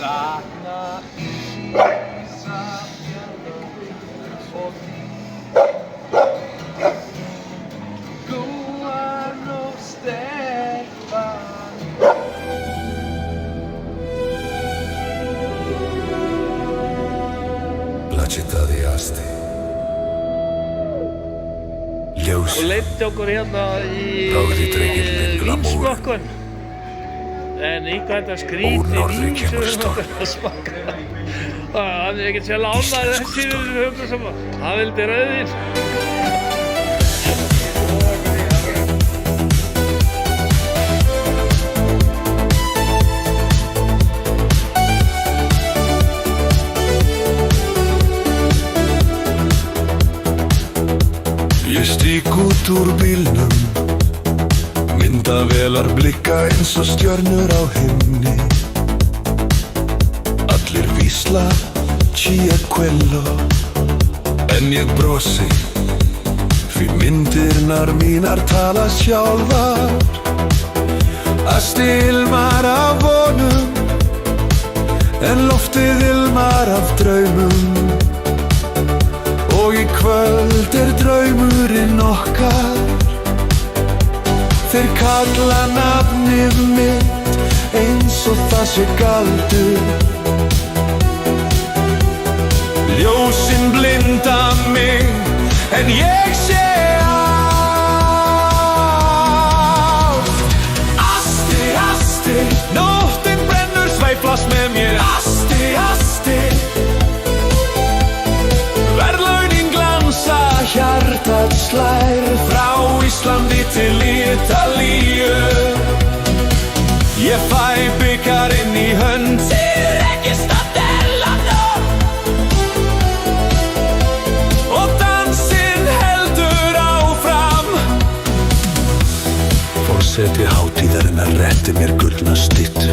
sakna Ísafjarðar og Gúan og Stefán. La città di Asti. Ljós. Og leiddi okkur hérna í Ráði drenginn minn glamour. vínsmokkun. En í hvað þetta skrítið Úr vín sem kemur við storm. höfum að smakka. Hann ekkert sér lánaði Íslenskur þessi við storm. höfum saman. Hann vildi rauðvín. Ég stíg út úr bílnum, myndavélar blikka eins og stjörnur á himni. Allir vísla, chia quello, en ég brosi, því myndirnar mínar tala sjálfar. Asti ilmar af vonum, en loftið ilmar af draumum. Og í kvöld draumurinn okkar. Þeir kalla nafnið mitt eins og það sé galdur. Ljósin blinda mig en ég sé allt. Asti, asti, nóttin brennur, sveiflast með mér. Asti, asti, hjartað slær frá Íslandi til Ítalíu. Ég fæ bikarinn í hönd, Registadelano, og dansinn heldur áfram. Forseti hátíðarinnar rétti mér gullna styttu.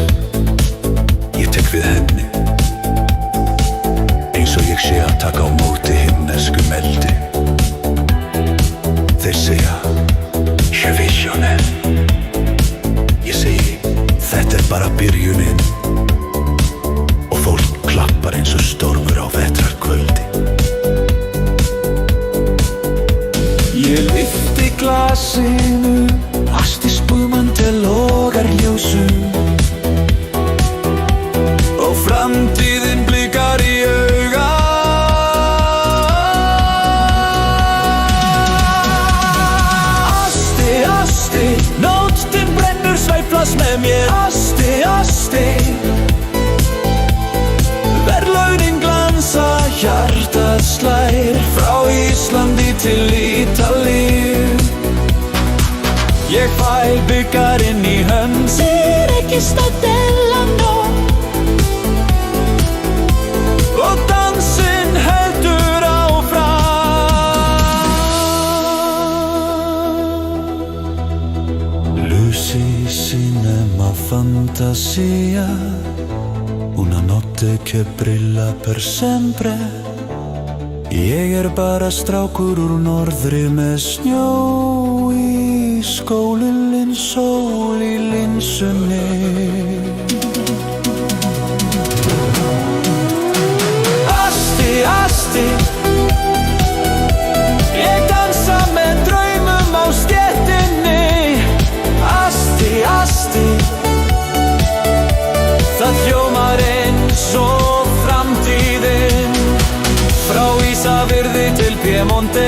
Ég tek við henni, eins og ég sé að taka á móti himneskum eldi. Þeir segja, Chevisione. Ég segi, þetta bara byrjunin. Og fólk klappar eins og stormur á vetrarkvöldi. Ég lyfti glasinu, Asti spumandi logar ljósum. Og framtíðin blikar í auga. Nóttin brennur, sveiflast með mér. Asti, asti, verðlaunin glansa, hjartað slær frá Íslandi til Ítalíu. Ég fæ bikarinn í hönd, Registadelano, og dansinn heldur áfram. Lucy cinema fantasia, una notte che brilla per sempre. Ég bara strákur úr norðri með snjó í skólinn, sól í linsunni. Asti, asti, ég dansa með draumum á stéttinni. Asti, asti, það hljómar eins og framtíðin. Frá Ísafirði til Piemonte,